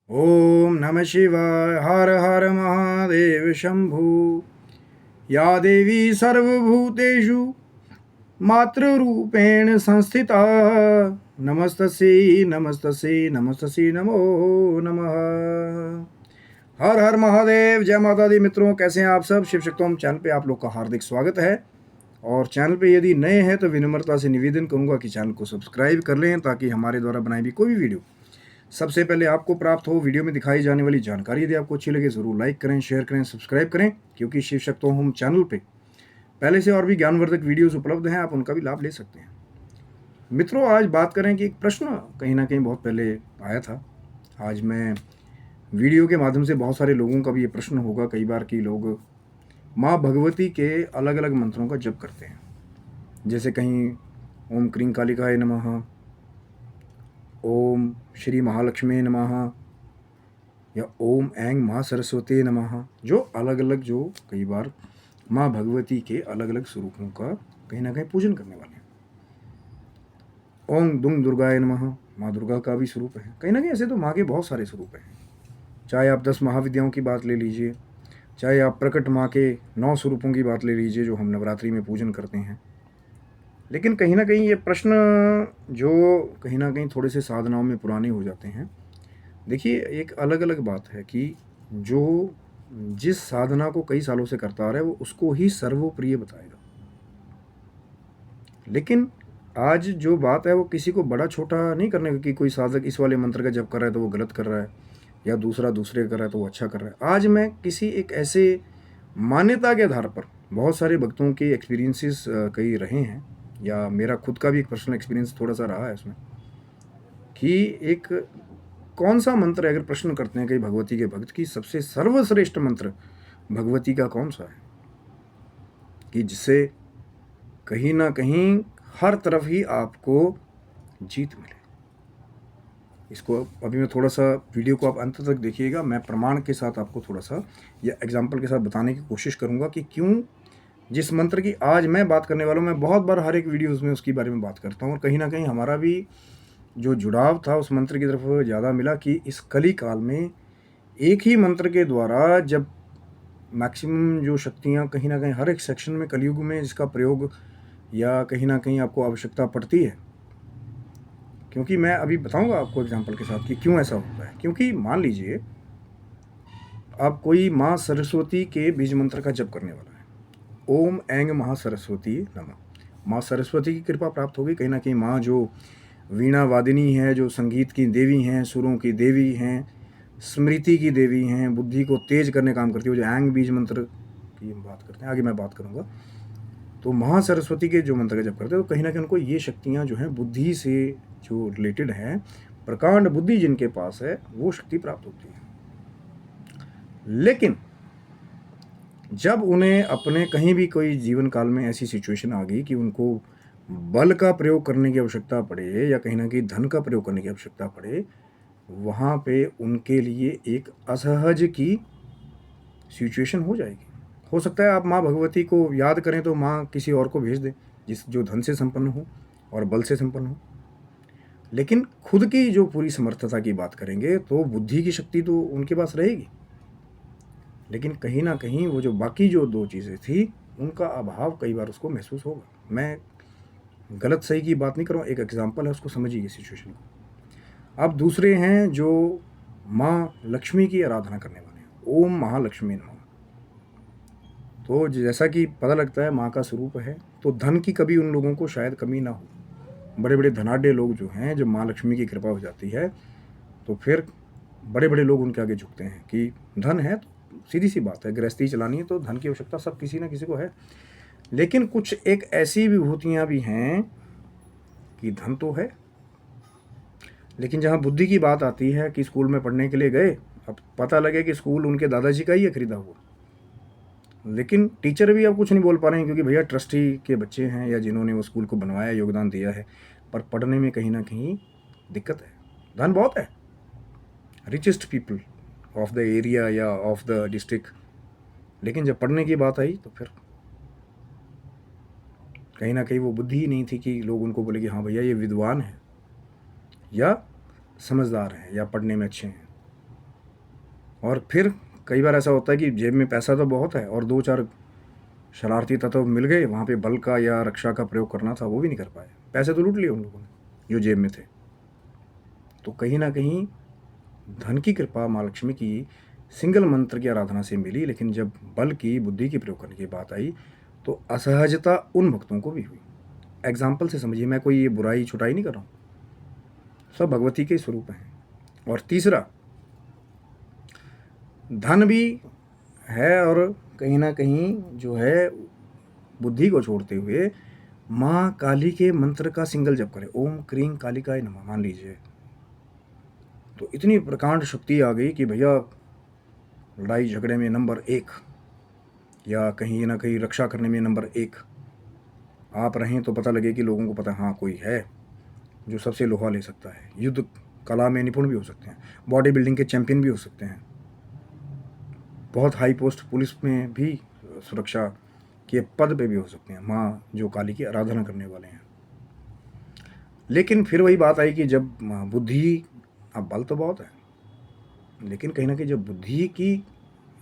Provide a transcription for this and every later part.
ओम नमः शिवाय। हर हर महादेव शंभु। या देवी सर्वभूतेषु मातृरूपेण संस्थिता नमस्तस्यै नमस्तस्यै नमस्तस्यै नमो नमः। हर हर महादेव। जय माता दी। मित्रों, कैसे हैं आप सब? शिव शक्तोम चैनल पे आप लोग का हार्दिक स्वागत है। और चैनल पे यदि नए हैं तो विनम्रता से निवेदन करूंगा कि चैनल को सब्सक्राइब कर लें ताकि हमारे द्वारा बनाई भी कोई भी वीडियो सबसे पहले आपको प्राप्त हो। वीडियो में दिखाई जाने वाली जानकारी यदि आपको अच्छी लगे ज़रूर लाइक करें, शेयर करें, सब्सक्राइब करें, क्योंकि शिव शक्तो होम चैनल पे पहले से और भी ज्ञानवर्धक वीडियोस उपलब्ध हैं, आप उनका भी लाभ ले सकते हैं। मित्रों, आज बात करें कि एक प्रश्न कहीं ना कहीं बहुत पहले आया था। आज मैं वीडियो के माध्यम से बहुत सारे लोगों का भी ये प्रश्न होगा कई बार कि लोग माँ भगवती के अलग अलग मंत्रों का जप करते हैं। जैसे कहीं ओम क्रीं कालिकाय नमः, ओम श्री महालक्ष्मी नमः, या ओम ऐं माँ सरस्वती नमः, जो अलग अलग जो कई बार माँ भगवती के अलग अलग स्वरूपों का कहीं ना कहीं पूजन करने वाले हैं। ओम दुम दुर्गाय नमः, माँ दुर्गा का भी स्वरूप है। कहीं ना कहीं ऐसे तो माँ के बहुत सारे स्वरूप हैं। चाहे आप 10 महाविद्याओं की बात ले लीजिए, चाहे आप प्रकट माँ के 9 स्वरूपों की बात ले लीजिए जो हम नवरात्रि में पूजन करते हैं। लेकिन कहीं ना कहीं ये प्रश्न जो कहीं ना कहीं थोड़े से साधनाओं में पुराने हो जाते हैं। देखिए, एक अलग अलग बात है कि जो जिस साधना को कई सालों से करता आ रहा है वो उसको ही सर्वप्रिय बताएगा। लेकिन आज जो बात है वो किसी को बड़ा छोटा नहीं करने की, कोई साधक इस वाले मंत्र का जप कर रहा है तो वो गलत कर रहा है, या दूसरा दूसरे कर रहा है तो वो अच्छा कर रहा है। आज मैं किसी एक ऐसे मान्यता के आधार पर बहुत सारे भक्तों के एक्सपीरियंसेस कई रहे हैं, या मेरा खुद का भी एक पर्सनल एक्सपीरियंस थोड़ा सा रहा है उसमें, कि एक कौन सा मंत्र है, अगर प्रश्न करते हैं कई भगवती के भक्त की सबसे सर्वश्रेष्ठ मंत्र भगवती का कौन सा है कि जिससे कहीं ना कहीं हर तरफ ही आपको जीत मिले। इसको अभी मैं थोड़ा सा वीडियो को आप अंत तक देखिएगा। मैं प्रमाण के साथ आपको थोड़ा सा या एग्जाम्पल के साथ बताने की कोशिश करूंगा कि क्यों जिस मंत्र की आज मैं बात करने वाला हूँ, मैं बहुत बार हर एक वीडियोज़ में उसके बारे में बात करता हूँ, और कहीं ना कहीं हमारा भी जो जुड़ाव था उस मंत्र की तरफ ज़्यादा मिला कि इस कली काल में एक ही मंत्र के द्वारा जब मैक्सिमम जो शक्तियाँ कहीं ना कहीं हर एक सेक्शन में कलयुग में इसका प्रयोग या कहीं ना कहीं आपको आवश्यकता पड़ती है। क्योंकि मैं अभी बताऊंगा आपको एग्जांपल के साथ कि क्यों ऐसा होता है। क्योंकि मान लीजिए आप कोई माँ सरस्वती के बीज मंत्र का जप करने वाला है, ओम ऐंग महा सरस्वती नमः, माँ सरस्वती की कृपा प्राप्त होगी। कहीं ना कहीं माँ जो वीणा वादिनी है, जो संगीत की देवी हैं, सुरों की देवी हैं, स्मृति की देवी हैं, बुद्धि को तेज करने काम करती है। जो ऐंग बीज मंत्र की हम बात करते हैं, आगे मैं बात करूँगा, तो महा सरस्वती के जो मंत्र का जप करते हैं तो कहीं ना कहीं उनको ये शक्तियाँ जो हैं बुद्धि से जो रिलेटेड हैं, प्रकांड बुद्धि जिनके पास है वो शक्ति प्राप्त होती है। लेकिन जब उन्हें अपने कहीं भी कोई जीवन काल में ऐसी सिचुएशन आ गई कि उनको बल का प्रयोग करने की आवश्यकता पड़े या कहीं ना कहीं धन का प्रयोग करने की आवश्यकता पड़े, वहाँ पे उनके लिए एक असहज की सिचुएशन हो जाएगी। हो सकता है आप माँ भगवती को याद करें तो माँ किसी और को भेज दें जिस जो धन से संपन्न हो और बल से संपन्न हो। लेकिन खुद की जो पूरी समर्थता की बात करेंगे तो बुद्धि की शक्ति तो उनके पास रहेगी, लेकिन कहीं ना कहीं वो जो बाकी जो 2 चीज़ें थी उनका अभाव कई बार उसको महसूस होगा। मैं गलत सही की बात नहीं कर रहा हूँ, एक एग्जाम्पल है, उसको समझिए सिचुएशन को। अब दूसरे हैं जो माँ लक्ष्मी की आराधना करने वाले हैं, ओम महालक्ष्मी नमः। तो जैसा कि पता लगता है माँ का स्वरूप है, तो धन की कभी उन लोगों को शायद कमी ना हो। बड़े बड़े धनाढ़ लोग जो हैं, जब माँ लक्ष्मी की कृपा हो जाती है तो फिर बड़े बड़े लोग उनके आगे झुकते हैं कि धन है तो सीधी सी बात है, गृहस्थी चलानी है तो धन की आवश्यकता सब किसी ना किसी को है। लेकिन कुछ एक ऐसी विभूतियाँ भी हैं कि धन तो है, लेकिन जहाँ बुद्धि की बात आती है कि स्कूल में पढ़ने के लिए गए, अब पता लगे कि स्कूल उनके दादाजी का ही है खरीदा हुआ, लेकिन टीचर भी अब कुछ नहीं बोल पा रहे हैं क्योंकि भैया ट्रस्टी के बच्चे हैं या जिन्होंने वो स्कूल को बनवाया, योगदान दिया है, पर पढ़ने में कहीं ना कहीं दिक्कत है। धन बहुत है, richest people of the area या ऑफ द डिस्ट्रिक्ट, लेकिन जब पढ़ने की बात आई तो फिर कहीं ना कहीं वो बुद्धि ही नहीं थी कि लोग उनको बोले कि हाँ भैया ये विद्वान है या समझदार हैं या पढ़ने में अच्छे हैं। और फिर कई बार ऐसा होता है कि जेब में पैसा तो बहुत है और 2-4 शरारती तत्व मिल गए, वहाँ पे बल का या रक्षा का प्रयोग करना था वो भी नहीं कर पाए। पैसे तो लूट लिए उन लोगों ने जो जेब में थे। तो कहीं ना कहीं धन की कृपा माँ लक्ष्मी की सिंगल मंत्र की आराधना से मिली, लेकिन जब बल की बुद्धि की प्रयोग करने की बात आई तो असहजता उन भक्तों को भी हुई। एग्जाम्पल से समझिए, मैं कोई ये बुराई छुटाई नहीं कर रहा हूँ, सब भगवती के स्वरूप हैं। और तीसरा, धन भी है और कहीं ना कहीं जो है बुद्धि को छोड़ते हुए माँ काली के मंत्र का सिंगल जप करें, ओम क्रीं कालिकाय नमः, मान लीजिए, तो इतनी प्रकांड शक्ति आ गई कि भैया लड़ाई झगड़े में नंबर 1 या कहीं ना कहीं रक्षा करने में नंबर 1 आप रहें तो पता लगे कि लोगों को पता हाँ कोई है जो सबसे लोहा ले सकता है, युद्ध कला में निपुण भी हो सकते हैं, बॉडी बिल्डिंग के चैंपियन भी हो सकते हैं, बहुत हाई पोस्ट पुलिस में भी सुरक्षा के पद पे भी हो सकते हैं, माँ जो काली की आराधना करने वाले हैं। लेकिन फिर वही बात आई कि जब बुद्धि, अब बल तो बहुत है लेकिन कहीं ना कहीं जब बुद्धि की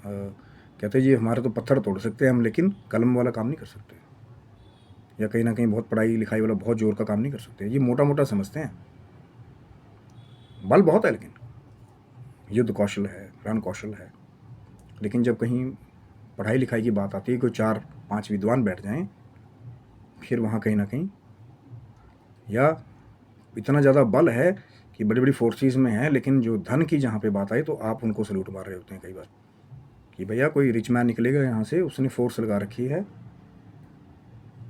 कहते जी हमारे तो पत्थर तोड़ सकते हैं हम, लेकिन कलम वाला काम नहीं कर सकते, या कहीं ना कहीं बहुत पढ़ाई लिखाई वाला बहुत जोर का काम नहीं कर सकते, ये मोटा मोटा समझते हैं। बल बहुत है लेकिन युद्ध कौशल है, रण कौशल है, लेकिन जब कहीं पढ़ाई लिखाई की बात आती है, कोई 4-5 विद्वान बैठ जाएं, फिर वहाँ कहीं ना कहीं या इतना ज़्यादा बल है कि बड़ी बड़ी फोर्सेस में है, लेकिन जो धन की जहाँ पे बात आई तो आप उनको सल्यूट मार रहे होते हैं कई बार कि भैया कोई रिच मैन निकलेगा यहाँ से, उसने फोर्स लगा रखी है,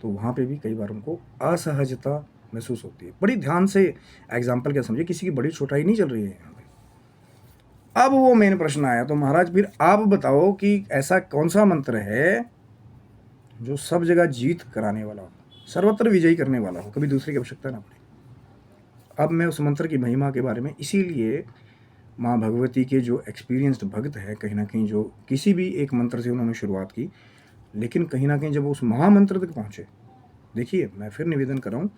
तो वहाँ पे भी कई बार उनको असहजता महसूस होती है। बड़ी ध्यान से एग्जाम्पल क्या समझिए, किसी की बड़ी छोटाई नहीं चल रही है यहाँ पे। अब वो मेन प्रश्न आया, तो महाराज फिर आप बताओ कि ऐसा कौन सा मंत्र है जो सब जगह जीत कराने वाला हो, सर्वत्र विजयी करने वाला हो, कभी दूसरे की आवश्यकता ना पड़े। अब मैं उस मंत्र की महिमा के बारे में, इसीलिए माँ भगवती के जो एक्सपीरियंस्ड भक्त है, कहीं ना कहीं जो किसी भी एक मंत्र से उन्होंने शुरुआत की, लेकिन कहीं ना कहीं जब उस महामंत्र तक पहुँचे, देखिए मैं फिर निवेदन कर रहा हूँ,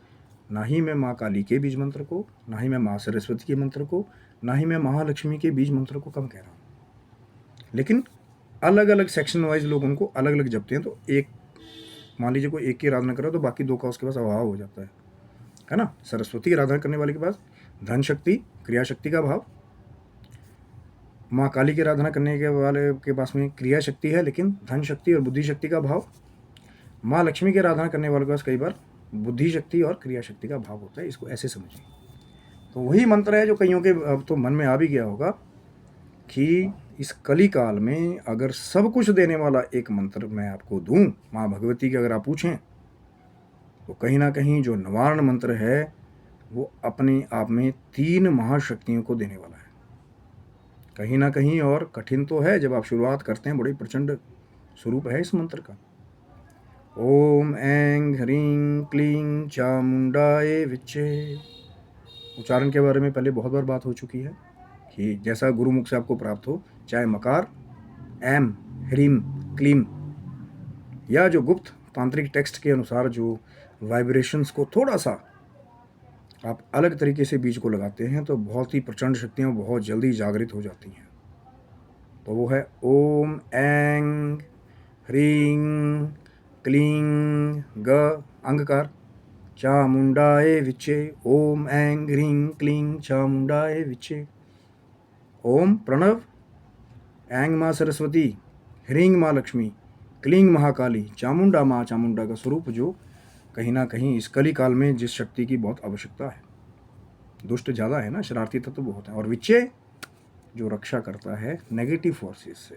ना ही मैं माँ काली के बीज मंत्र को, ना ही मैं माँ सरस्वती के मंत्र को, ना ही मैं महालक्ष्मी के बीज मंत्र को कम कह रहा हूँ, लेकिन अलग अलग सेक्शन वाइज लोग उनको अलग अलग जपते हैं। तो एक मान लीजिए कोई एक की आराधना कर रहा है तो बाकी 2 का उसके पास अभाव हो जाता है ना। सरस्वती की आराधना करने वाले के पास धन शक्ति क्रिया शक्ति का भाव, माँ काली की आराधना करने के वाले के पास में क्रिया शक्ति है लेकिन धन शक्ति और बुद्धि शक्ति का भाव, माँ लक्ष्मी की आराधना करने वाले के पास कई बार बुद्धि शक्ति और क्रिया शक्ति का भाव होता है। इसको ऐसे समझिए। तो वही मंत्र है जो कईयों के अब तो मन में आ भी गया होगा कि इस कली काल में अगर सब कुछ देने वाला एक मंत्र मैं आपको दूं, माँ भगवती की अगर आप पूछें, तो कहीं ना कहीं जो निवारण मंत्र है वो अपने आप में 3 महाशक्तियों को देने वाला है। कहीं ना कहीं और कठिन तो है, जब आप शुरुआत करते हैं बड़ी प्रचंड स्वरूप है इस मंत्र का। ओम ऐं ह्रीं क्लीं चामुंडाए विच्चे, उच्चारण के बारे में पहले बहुत बार बात हो चुकी है कि जैसा गुरुमुख से आपको प्राप्त हो, चाहे मकार एम ह्रीम क्लीम या जो गुप्त तांत्रिक टेक्स्ट के अनुसार जो वाइब्रेशंस को थोड़ा सा आप अलग तरीके से बीज को लगाते हैं तो बहुत ही प्रचंड शक्तियाँ बहुत जल्दी जागृत हो जाती हैं। तो वो है ओम ऐं ह्रीं क्लीं ग अंगकार चामुंडाए विच्चे, ओम ऐं ह्रीं क्लीं चामुंडाए विच्चे। ओम प्रणव, ऐं माँ सरस्वती, ह्रीं माँ लक्ष्मी, क्लीं महाकाली, चामुंडा माँ चामुंडा का स्वरूप जो कहीं ना कहीं इस कली काल में जिस शक्ति की बहुत आवश्यकता है, दुष्ट ज़्यादा है ना, शरारती तत्व बहुत है, और विच्चे जो रक्षा करता है नेगेटिव फोर्सेस से।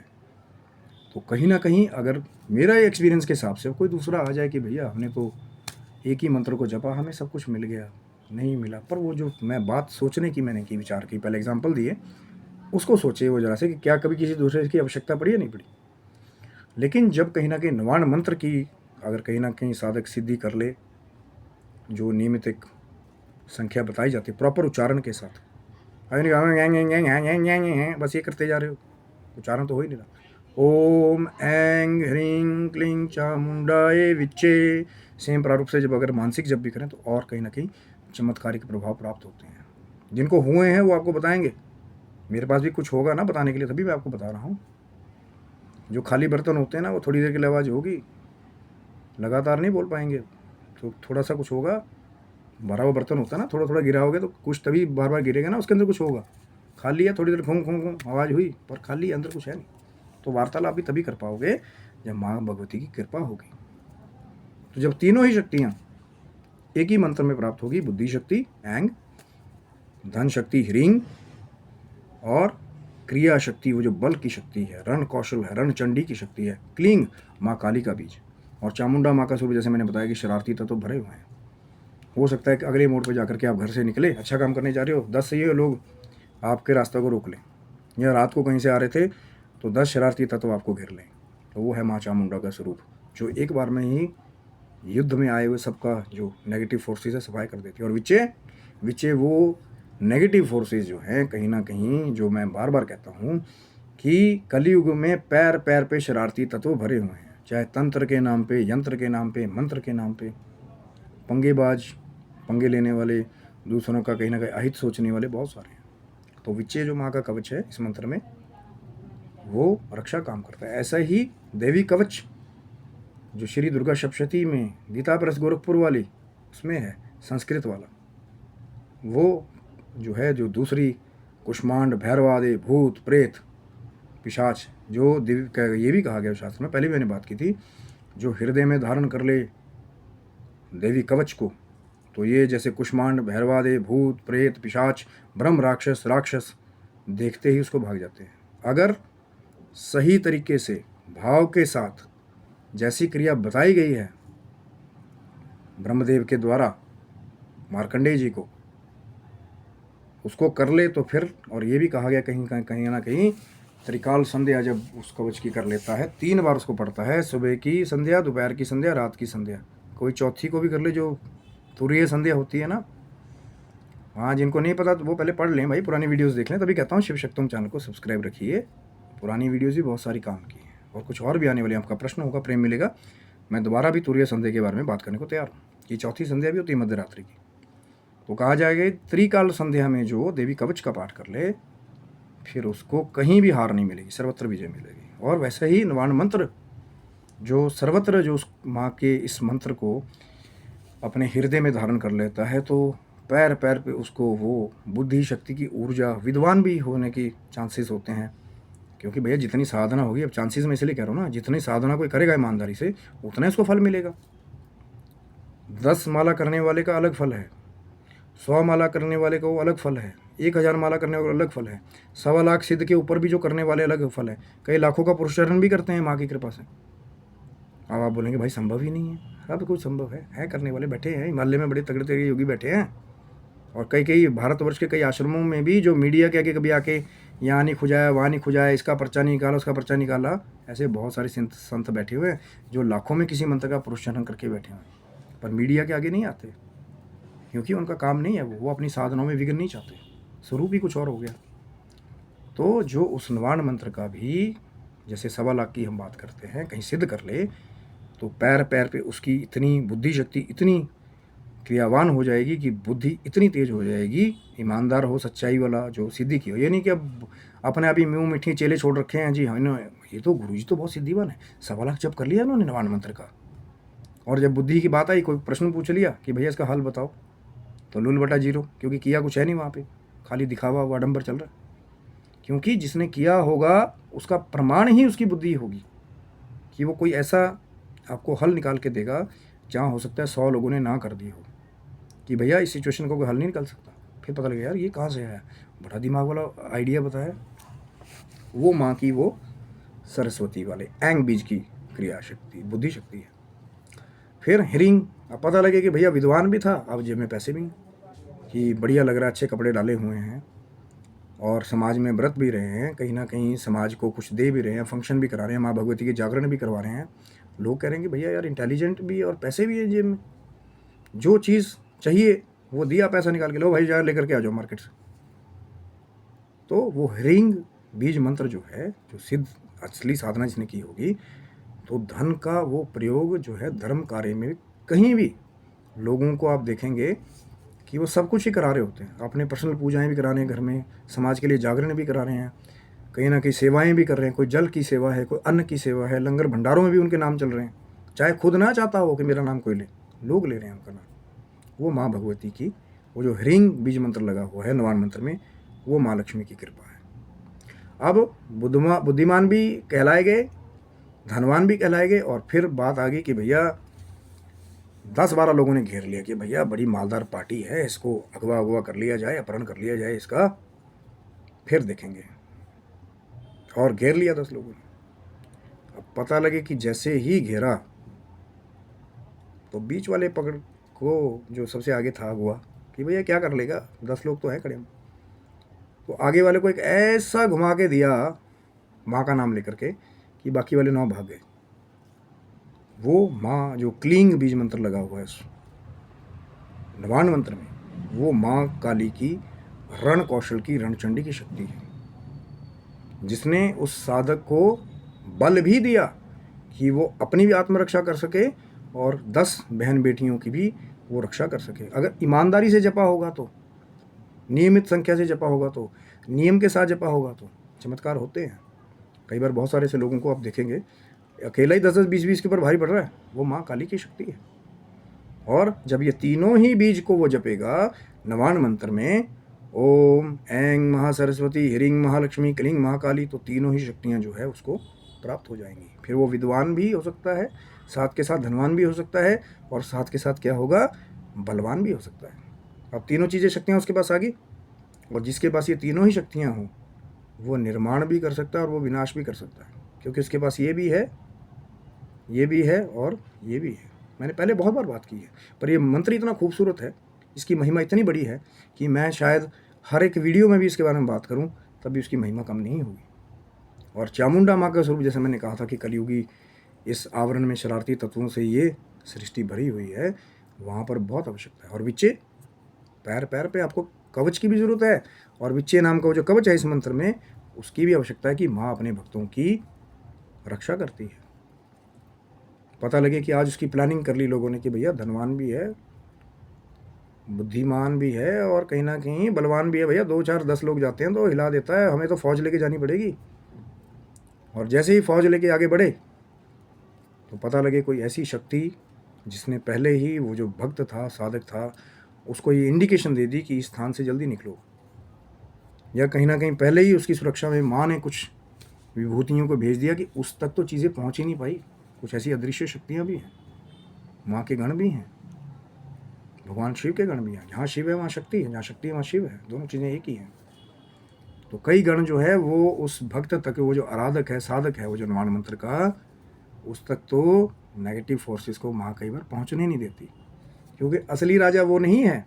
तो कहीं ना कहीं अगर मेरा एक्सपीरियंस के हिसाब से कोई दूसरा आ जाए कि भैया हमने तो एक ही मंत्र को जपा, हमें सब कुछ मिल गया, नहीं मिला, पर वो जो मैं बात सोचने की मैंने की, विचार की, पहले एग्जाम्पल दिए, उसको सोचे वो जरा से कि क्या कभी किसी दूसरे की आवश्यकता पड़ी या नहीं पड़ी। लेकिन जब कहीं ना कहीं निवारण मंत्र की अगर कहीं ना कहीं साधक सिद्धि कर ले, जो नियमित एक संख्या बताई जाती है प्रॉपर उच्चारण के साथ, बस ये करते जा रहे हो, उच्चारण तो हो ही नहीं रहा। ओम ऐं ह्रीं क्लीं चामुंडाए विच्चे, सेम प्रारूप से जब अगर मानसिक जब भी करें तो और कहीं ना कहीं चमत्कारिक प्रभाव प्राप्त होते हैं। जिनको हुए हैं वो आपको बताएंगे मेरे पास भी कुछ होगा ना बताने के लिए, तभी मैं आपको बता रहा हूँ। जो खाली बर्तन होते हैं ना, वो थोड़ी देर के लिए आवाज़ होगी, लगातार नहीं बोल पाएंगे। तो थोड़ा सा कुछ होगा, भरा हुआ बर्तन होता है ना, थोड़ा थोड़ा गिरा होगा तो कुछ तभी बार बार गिरेगा ना, उसके अंदर कुछ होगा। खाली है, थोड़ी देर घूम घूम घूम आवाज़ हुई, पर खाली अंदर कुछ है नहीं। तो वार्तालाप भी तभी कर पाओगे जब माँ भगवती की कृपा होगी। तो जब तीनों ही शक्तियाँ एक ही मंत्र में प्राप्त होगी, बुद्धि शक्ति एंग, धन शक्ति ह्रींग, और क्रिया शक्ति वो जो बल की शक्ति है, रण कौशल है, रण चंडी की शक्ति है, क्लींग माँ काली का बीज, और चामुंडा माँ का स्वरूप जैसे मैंने बताया कि शरारती तत्व तो भरे हुए हैं। हो सकता है कि अगले मोड़ पर जाकर के आप घर से निकले, अच्छा काम करने जा रहे हो, 10 सही लोग आपके रास्ते को रोक लें, या रात को कहीं से आ रहे थे तो 10 शरारती तत्व आपको घेर लें। तो वो है माँ चामुंडा का स्वरूप, जो एक बार में ही युद्ध में आए हुए सबका जो नेगेटिव फोर्सेस है सफाई कर देती है। और विचे वो नेगेटिव फोर्सेस जो हैं कहीं ना कहीं, जो मैं बार बार कहता हूँ कि कलयुग में पैर पैर पे शरारती तत्व भरे हुए हैं, चाहे तंत्र के नाम पे, यंत्र के नाम पे, मंत्र के नाम पे, पंगेबाज, पंगे लेने वाले, दूसरों का कहीं ना कहीं अहित सोचने वाले बहुत सारे हैं। तो विचे जो माँ का कवच है इस मंत्र में, वो रक्षा काम करता है। ऐसा ही देवी कवच जो श्री दुर्गा सप्तशती में गीता प्रेस गोरखपुर वाली उसमें है, संस्कृत वाला, वो जो है, जो दूसरी कुष्मांड, भैरवादे, भूत प्रेत पिशाच, जो दिव्य, ये भी कहा गया शास्त्र में, पहले भी मैंने बात की थी, जो हृदय में धारण कर ले देवी कवच को, तो ये जैसे कुष्मांड, भैरवादे, भूत प्रेत पिशाच, ब्रह्म राक्षस देखते ही उसको भाग जाते हैं। अगर सही तरीके से भाव के साथ जैसी क्रिया बताई गई है ब्रह्मदेव के द्वारा मार्कंडेय जी को, उसको कर ले तो फिर, और ये भी कहा गया कहीं ना कहीं, त्रिकाल संध्या जब उस कवच की कर लेता है, 3 बार उसको पढ़ता है, सुबह की संध्या, दोपहर की संध्या, रात की संध्या, कोई चौथी को भी कर ले, जो तुरीय संध्या होती है ना। हाँ, जिनको नहीं पता तो वो पहले पढ़ लें भाई, पुरानी वीडियोस देख लें। तभी कहता हूँ शिव शक्तम चैनल को सब्सक्राइब रखिए, पुरानी वीडियोस भी बहुत सारी काम की हैं, और कुछ और भी आने वाली। आपका प्रश्न होगा, प्रेम मिलेगा, मैं दोबारा भी तुरीय संध्या के बारे में बात करने को तैयार हूँ। ये चौथी संध्या भी होती है मध्यरात्रि की। तो कहा जाएगा त्रिकाल संध्या में जो देवी कवच का पाठ कर ले, फिर उसको कहीं भी हार नहीं मिलेगी, सर्वत्र विजय मिलेगी। और वैसे ही नवान मंत्र जो सर्वत्र, जो उस माँ के इस मंत्र को अपने हृदय में धारण कर लेता है, तो पैर पैर पे उसको वो बुद्धि शक्ति की ऊर्जा, विद्वान भी होने की चांसेस होते हैं। क्योंकि भैया जितनी साधना होगी, अब चांसेस में इसलिए कह रहा हूँ ना, जितनी साधना कोई करेगा ईमानदारी से, उतना ही उसको फल मिलेगा। 10 माला करने वाले का अलग फल है, 100 माला करने वाले का वो अलग फल है, 1000 माला करने वाले का अलग फल है, 1.25 लाख सिद्ध के ऊपर भी जो करने वाले अलग फल है, कई लाखों का पुरुषार्थन भी करते हैं माँ की कृपा से। अब आप बोलेंगे भाई संभव ही नहीं है। सब कुछ संभव है करने वाले बैठे हैं, हिमालय में बड़े तगड़े तगड़े योगी बैठे हैं, और कई भारतवर्ष के कई आश्रमों में भी, जो मीडिया के आगे कभी आके यहाँ नहीं खुजाया, वहाँ नहीं खुजाया, इसका पर्चा नहीं निकाला, उसका पर्चा निकाला, ऐसे बहुत सारे संत बैठे हुए हैं जो लाखों में किसी मंत्र का पुरुषार्थन करके बैठे हुए हैं, पर मीडिया के आगे नहीं आते, क्योंकि उनका काम नहीं है, वो अपनी साधनाओं में विघ्न नहीं चाहते, स्वरूप ही कुछ और हो गया। तो जो उस नवान मंत्र का भी जैसे 1.25 लाख की हम बात करते हैं, कहीं सिद्ध कर ले, तो पैर पैर पे उसकी इतनी बुद्धि शक्ति इतनी क्रियावान हो जाएगी कि बुद्धि इतनी तेज हो जाएगी, ईमानदार हो, सच्चाई वाला जो सिद्धि की हो। ये नहीं कि अब अपने आप ही मुँह मीठी चेले छोड़ रखे हैं जी, हाँ ये तो गुरु जी तो बहुत सिद्धिवान है, 1.25 लाख जब कर लिया उन्होंने नवान मंत्र का, और जब बुद्धि की बात आई, कोई प्रश्न पूछ लिया कि भैया इसका हल बताओ, तो लूल बटा 0, क्योंकि किया कुछ है नहीं वहाँ पे, खाली दिखावा हुआ आडंबर चल रहा है। क्योंकि जिसने किया होगा उसका प्रमाण ही उसकी बुद्धि होगी, कि वो कोई ऐसा आपको हल निकाल के देगा जहाँ हो सकता है 100 लोगों ने ना कर दी हो कि भैया इस सिचुएशन को कोई हल नहीं निकाल सकता। फिर पता लगे यार ये कहाँ से आया, बड़ा दिमाग वाला आइडिया बताया। वो माँ की वो सरस्वती वाले एंग बीज की क्रिया शक्ति, बुद्धि शक्ति है। फिर हिरिंग, अब पता लगे कि भैया विद्वान भी था, अब जेब में पैसे भी हैं, कि बढ़िया लग रहा है, अच्छे कपड़े डाले हुए हैं, और समाज में व्रत भी रहे हैं, कहीं ना कहीं समाज को कुछ दे भी रहे हैं, फंक्शन भी करा रहे हैं, माँ भगवती के जागरण भी करवा रहे हैं। लोग कह रहे हैं कि भैया यार इंटेलिजेंट भी और पैसे भी है जेब में, जो चीज़ चाहिए वो दिया, पैसा निकाल के लो भाई, जा लेकर के आ जाओ मार्केट से। तो वो हिरिंग बीज मंत्र जो है, जो सिद्ध असली साधना जिसने की होगी, तो धन का वो प्रयोग जो है धर्म कार्य में कहीं भी लोगों को आप देखेंगे कि वो सब कुछ ही करा रहे होते हैं, अपने पर्सनल पूजाएं भी करा रहे हैं घर में, समाज के लिए जागरण भी करा रहे हैं, कहीं ना कहीं सेवाएं भी कर रहे हैं, कोई जल की सेवा है, कोई अन्न की सेवा है, लंगर भंडारों में भी उनके नाम चल रहे हैं, चाहे खुद ना चाहता हो कि मेरा नाम कोई ले, लोग ले रहे हैं उनका नाम। वो माँ भगवती की वो जो ह्रीं बीज मंत्र लगा हुआ है नवान मंत्र में, वो माँ लक्ष्मी की कृपा है। अब बुद्धिमान भी कहलाए गए, धनवान भी कहलाए गए, और फिर बात आ गई कि भैया 10-12 लोगों ने घेर लिया कि भैया बड़ी मालदार पार्टी है, इसको अगवा अगवा कर लिया जाए, अपहरण कर लिया जाए इसका, फिर देखेंगे। और घेर लिया 10 लोगों ने। अब पता लगे कि जैसे ही घेरा तो बीच वाले पकड़ को, जो सबसे आगे था अगवा, कि भैया क्या कर लेगा, 10 लोग तो हैं खड़े। तो आगे वाले को एक ऐसा घुमा के दिया माँ का नाम लेकर के कि बाकी वाले 9 भाग गए। वो माँ जो क्लींग बीज मंत्र लगा हुआ है नवान मंत्र में, वो माँ काली की रण कौशल की, रणचंडी की शक्ति है, जिसने उस साधक को बल भी दिया कि वो अपनी भी आत्मरक्षा कर सके और 10 बहन बेटियों की भी वो रक्षा कर सके। अगर ईमानदारी से जपा होगा तो, नियमित संख्या से जपा होगा तो, नियम के साथ जपा होगा तो चमत्कार होते हैं। कई बार बहुत सारे ऐसे लोगों को आप देखेंगे अकेला ही 10-10, 20-20 के ऊपर भारी पड़ रहा है, वो माँ काली की शक्ति है। और जब ये तीनों ही बीज को वो जपेगा नवान मंत्र में, ओम ऐं महासरस्वती ह्रीं महालक्ष्मी क्लीं महाकाली, तो तीनों ही शक्तियाँ जो है उसको प्राप्त हो जाएंगी। फिर वो विद्वान भी हो सकता है, साथ के साथ धनवान भी हो सकता है, और साथ के साथ क्या होगा, बलवान भी हो सकता है। अब तीनों चीज़ें शक्तियाँ उसके पास आ गई, और जिसके पास ये तीनों ही शक्तियाँ हों वो निर्माण भी कर सकता है और वो विनाश भी कर सकता है, क्योंकि उसके पास ये भी है, ये भी है और ये भी है। मैंने पहले बहुत बार बात की है, पर ये मंत्र इतना खूबसूरत है, इसकी महिमा इतनी बड़ी है कि मैं शायद हर एक वीडियो में भी इसके बारे में बात करूं तब भी उसकी महिमा कम नहीं होगी। और चामुंडा माँ का स्वरूप, जैसे मैंने कहा था कि कलयुगी इस आवरण में शरारती तत्वों से ये सृष्टि भरी हुई है, वहाँ पर बहुत आवश्यकता है। और विच्चे, पैर पैर पे आपको कवच की भी ज़रूरत है, और विच्चे नाम का जो कवच है इस मंत्र में, उसकी भी आवश्यकता है कि माँ अपने भक्तों की रक्षा करती है। पता लगे कि आज उसकी प्लानिंग कर ली लोगों ने कि भैया धनवान भी है, बुद्धिमान भी है, और कहीं ना कहीं बलवान भी है, भैया 2-4-10 लोग जाते हैं तो हिला देता है, हमें तो फौज लेके जानी पड़ेगी। और जैसे ही फौज लेके आगे बढ़े तो पता लगे कोई ऐसी शक्ति जिसने पहले ही वो जो भक्त था, साधक था, उसको ये इंडिकेशन दे दी कि इस स्थान से जल्दी निकलो, या कहीं ना कहीं पहले ही उसकी सुरक्षा में माँ ने कुछ विभूतियों को भेज दिया कि उस तक तो चीज़ें पहुँच ही नहीं पाई। कुछ ऐसी अदृश्य शक्तियाँ भी हैं, माँ के गण भी हैं, भगवान शिव के गण भी हैं। जहाँ शिव है वहाँ शक्ति है, जहाँ शक्ति है वहाँ शिव है, दोनों चीज़ें एक ही हैं। तो कई गण जो है वो उस भक्त तक, वो जो आराधक है, साधक है, वो जो नवान मंत्र का, उस तक तो नेगेटिव फोर्सेस को माँ कई बार पहुँचने नहीं देती, क्योंकि असली राजा वो नहीं है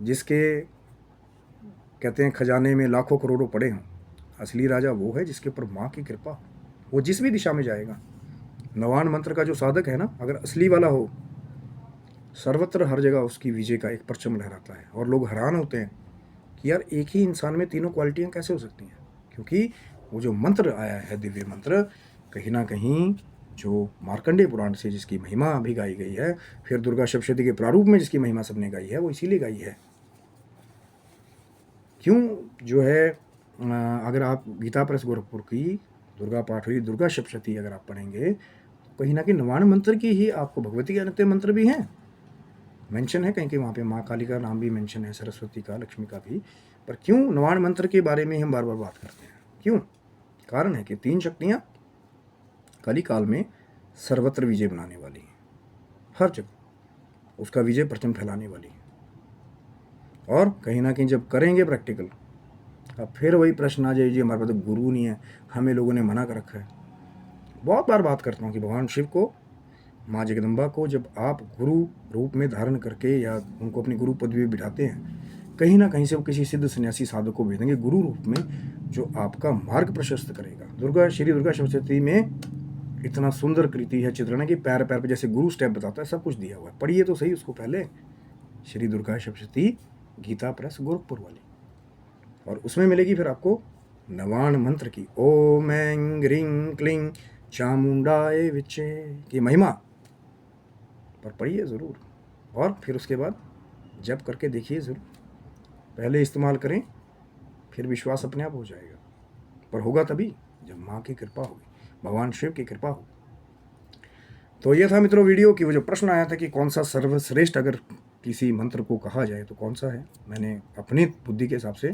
जिसके कहते हैं खजाने में लाखों करोड़ों पड़े हों। असली राजा वो है जिसके ऊपर माँ की कृपा हो, वो जिस भी दिशा में जाएगा। नवान मंत्र का जो साधक है ना, अगर असली वाला हो, सर्वत्र हर जगह उसकी विजय का एक परचम लहराता है। और लोग हैरान होते हैं कि यार एक ही इंसान में तीनों क्वालिटियाँ कैसे हो सकती हैं, क्योंकि वो जो मंत्र आया है, दिव्य मंत्र, कहीं ना कहीं जो मार्कंडेय पुराण से जिसकी महिमा भी गाई गई है, फिर दुर्गा सप्तशती के प्रारूप में जिसकी महिमा सबने गाई है, वो इसीलिए गाई है। क्यों जो है, अगर आप गीता प्रेस गोरखपुर की दुर्गा पाठ हुई, दुर्गा सप्तशती अगर आप पढ़ेंगे तो कहीं ना कहीं नवान मंत्र की ही आपको भगवती के अन्य मंत्र भी हैं, मेंशन है कहीं कि वहाँ पे माँ काली का नाम भी मेंशन है, सरस्वती का, लक्ष्मी का भी। पर क्यों नवान मंत्र के बारे में हम बार बार बात करते हैं, क्यों? कारण है कि 3 शक्तियाँ कली काल में सर्वत्र विजय बनाने वाली हैं, हर जगह उसका विजय परचम फैलाने वाली है। और कहीं ना कहीं जब करेंगे प्रैक्टिकल, अब फिर वही प्रश्न आ जाए, जी हमारे पास तो गुरु नहीं है, हमें लोगों ने मना कर रखा है। बहुत बार बात करता हूँ कि भगवान शिव को, माँ जगदम्बा को जब आप गुरु रूप में धारण करके या उनको अपनी गुरु पदवी में बिठाते हैं, कहीं ना कहीं से वो किसी सिद्ध सन्यासी साधक को भेजेंगे गुरु रूप में, जो आपका मार्ग प्रशस्त करेगा। श्री दुर्गा सप्तशती में इतना सुंदर कृति है, चित्रण है कि पैर पैर पे जैसे गुरु स्टेप बताता है, सब कुछ दिया हुआ है। पढ़िए तो सही उसको पहले, श्री दुर्गा सप्तशती गीता प्रेस गोरखपुर वाली, और उसमें मिलेगी फिर आपको नवान मंत्र की ओम ऐं ह्रीं क्लीं चामुंडाय विच्चे की महिमा, पर पढ़िए ज़रूर। और फिर उसके बाद जप करके देखिए ज़रूर। पहले इस्तेमाल करें, फिर विश्वास अपने आप हो जाएगा। पर होगा तभी जब माँ की कृपा होगी, भगवान शिव की कृपा होगी। तो ये था मित्रों वीडियो की वो जो प्रश्न आया था कि कौन सा सर्वश्रेष्ठ अगर किसी मंत्र को कहा जाए तो कौन सा है। मैंने अपनी बुद्धि के हिसाब से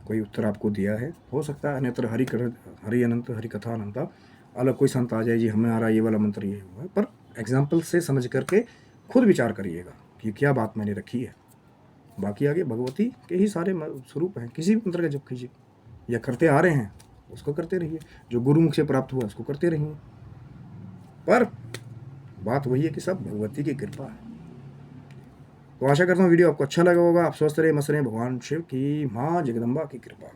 कोई उत्तर आपको दिया है। हो सकता है अन्यत्र हरि अनंत हरि कथा अनंता अलग कोई संत आ जाए जी हमारा ये वाला मंत्र ये हुआ है, पर एग्जाम्पल से समझ करके खुद विचार करिएगा कि क्या बात मैंने रखी है। बाकी आगे भगवती के ही सारे स्वरूप हैं। किसी भी मंत्र का जप कीजिए या करते आ रहे हैं उसको करते रहिए, जो गुरुमुख से प्राप्त हुआ उसको करते रहिए, पर बात वही है कि सब भगवती की कृपा है। तो आशा करता हूँ वीडियो आपको अच्छा लगा होगा। आप स्वस्थ रहे, मस्त रहे, भगवान शिव की माँ जगदम्बा की कृपा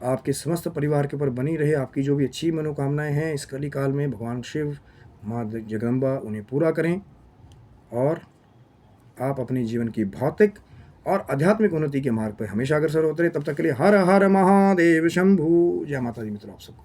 आपके समस्त परिवार के ऊपर बनी रहे। आपकी जो भी अच्छी मनोकामनाएं हैं इस कली काल में भगवान शिव माँ जगदम्बा उन्हें पूरा करें और आप अपने जीवन की भौतिक और आध्यात्मिक उन्नति के मार्ग पर हमेशा अग्रसर होते रहे। तब तक के लिए हर हर महादेव शंभू। जय माता दी मित्रों आप सबको।